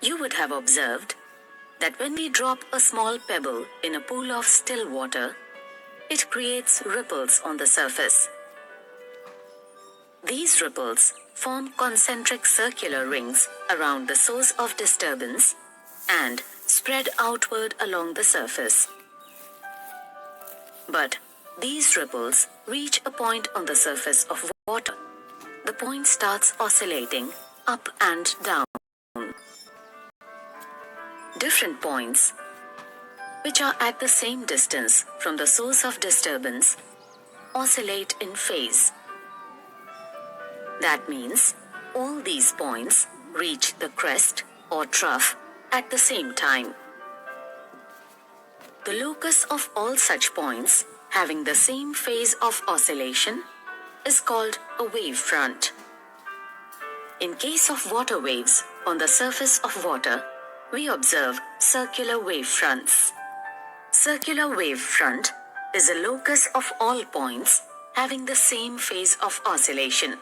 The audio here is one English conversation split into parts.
You would have observed that when we drop a small pebble in a pool of still water, it creates ripples on the surface. These ripples form concentric circular rings around the source of disturbance and spread outward along the surface. But these ripples reach a point on the surface of water. The point starts oscillating up and down. Different points, which are at the same distance from the source of disturbance, oscillate in phase. That means all these points reach the crest or trough at the same time. The locus of all such points having the same phase of oscillation is called a wave front. In case of water waves on the surface of water, we observe circular wave fronts. Circular wave front is a locus of all points having the same phase of oscillation.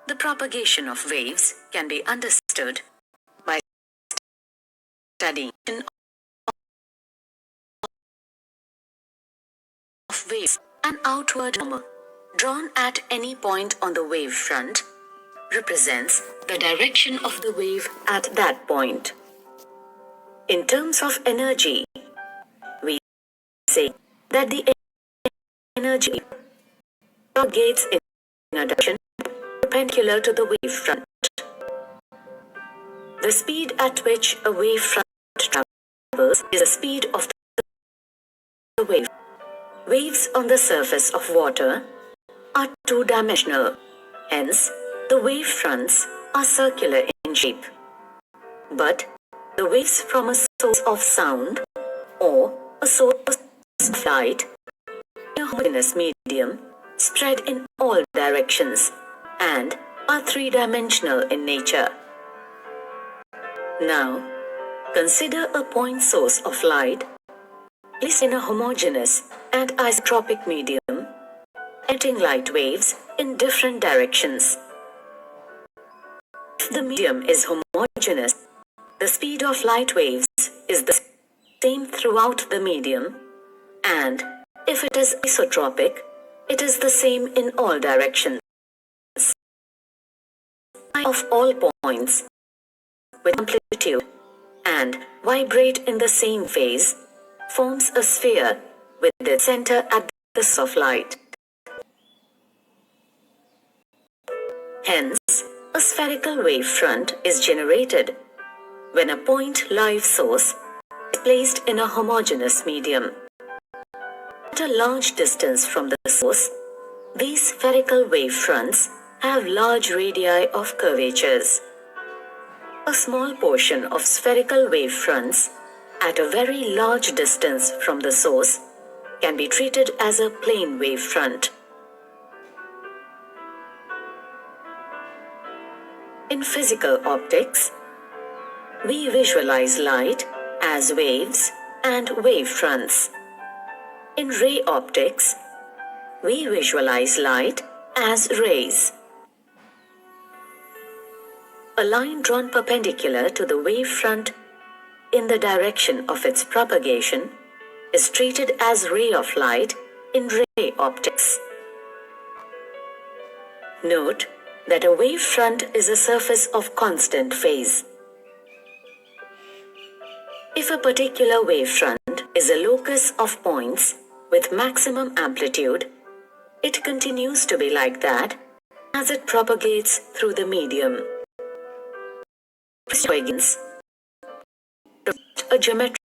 The propagation of waves can be understood by studying of waves. An outward normal drawn at any point on the wave front represents the direction of the wave at that point. In terms of energy, we say that the energy propagates in a direction perpendicular to the wave front. The speed at which a wave front travels is the speed of the wave. Waves on the surface of water are two-dimensional. Hence, the wave fronts are circular in shape. But the waves from a source of sound or a source of light in a homogeneous medium spread in all directions and are three-dimensional in nature. Now, consider a point source of light placed in a homogeneous and isotropic medium, emitting light waves in different directions. If the medium is homogeneous, the speed of light waves is the same throughout the medium, and if it is isotropic, it is the same in all directions. Of all points with amplitude and vibrate in the same phase forms a sphere with its center at the source of light. Hence, a spherical wave front is generated when a point live source is placed in a homogeneous medium. At a large distance from the source, these spherical wave fronts have large radii of curvatures. A small portion of spherical wave fronts at a very large distance from the source can be treated as a plane wave front. In physical optics, we visualize light as waves and wave fronts. In ray optics, we visualize light as rays. A line drawn perpendicular to the wave front in the direction of its propagation is treated as ray of light in ray optics. Note that a wave front is a surface of constant phase. If a particular wave front is a locus of points with maximum amplitude, it continues to be like that as it propagates through the medium. Huygens proposed a geometric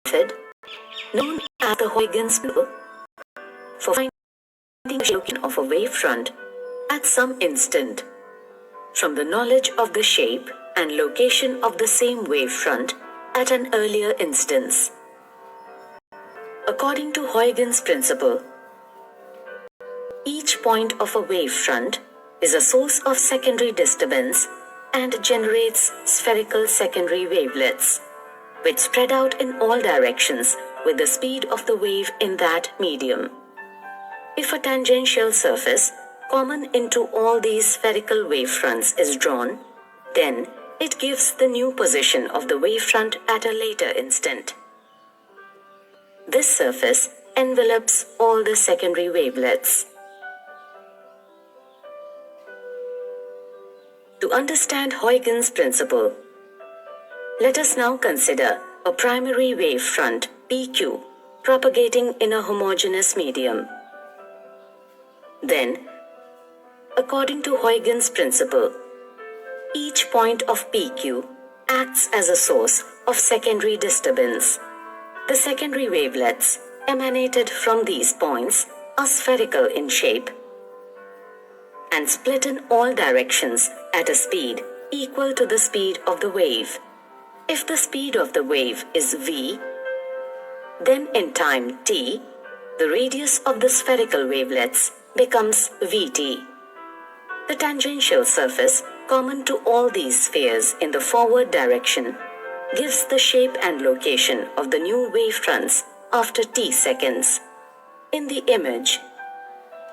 method known as the Huygens principle for finding the location of a wave front at some instant from the knowledge of the shape and location of the same wave front at an earlier instance. According to Huygens' principle, each point of a wave front is a source of secondary disturbance and generates spherical secondary wavelets, which spread out in all directions with the speed of the wave in that medium. If a tangential surface common into all these spherical wave fronts is drawn, then It gives the new position of the wavefront at a later instant. This surface envelops all the secondary wavelets. To understand Huygens principle, let us now consider a primary wavefront PQ propagating in a homogeneous medium. Then, according to Huygens principle, each point of PQ acts as a source of secondary disturbance. The secondary wavelets emanated from these points are spherical in shape and split in all directions at a speed equal to the speed of the wave. If the speed of the wave is v, then in time t, the radius of the spherical wavelets becomes vt. The tangential surface common to all these spheres in the forward direction gives the shape and location of the new wavefronts after t seconds. In the image,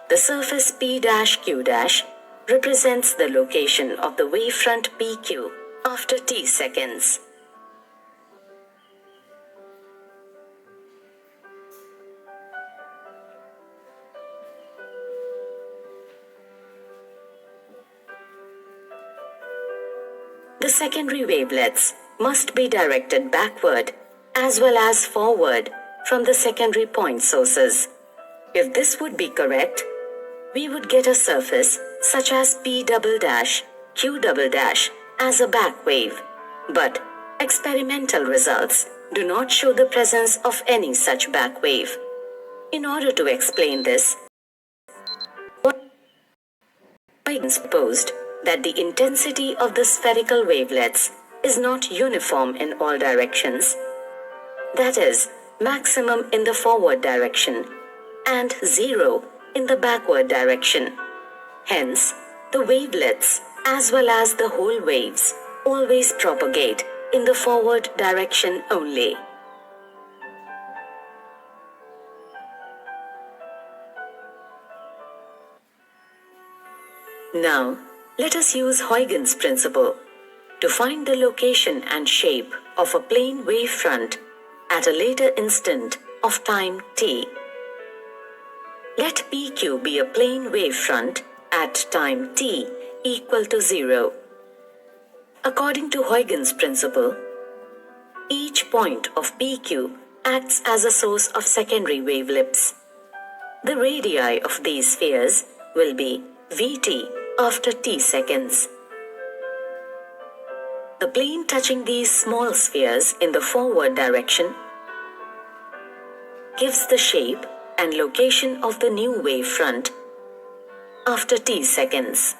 the surface P'(Q') represents the location of the wavefront PQ after t seconds. The secondary wavelets must be directed backward as well as forward from the secondary point sources. If this would be correct, we would get a surface such as P'(Q') as a back wave, but experimental results do not show the presence of any such back wave. In order to explain this, Huygens proposed that the intensity of the spherical wavelets is not uniform in all directions, that is, maximum in the forward direction and zero in the backward direction. Hence, the wavelets as well as the whole waves always propagate in the forward direction only. Now, let us use Huygens principle to find the location and shape of a plane wavefront at a later instant of time t. Let PQ be a plane wavefront at time t equal to 0. According to Huygens principle, each point of PQ acts as a source of secondary wavelets. The radii of these spheres will be Vt after t seconds. The plane touching these small spheres in the forward direction gives the shape and location of the new wavefront after t seconds.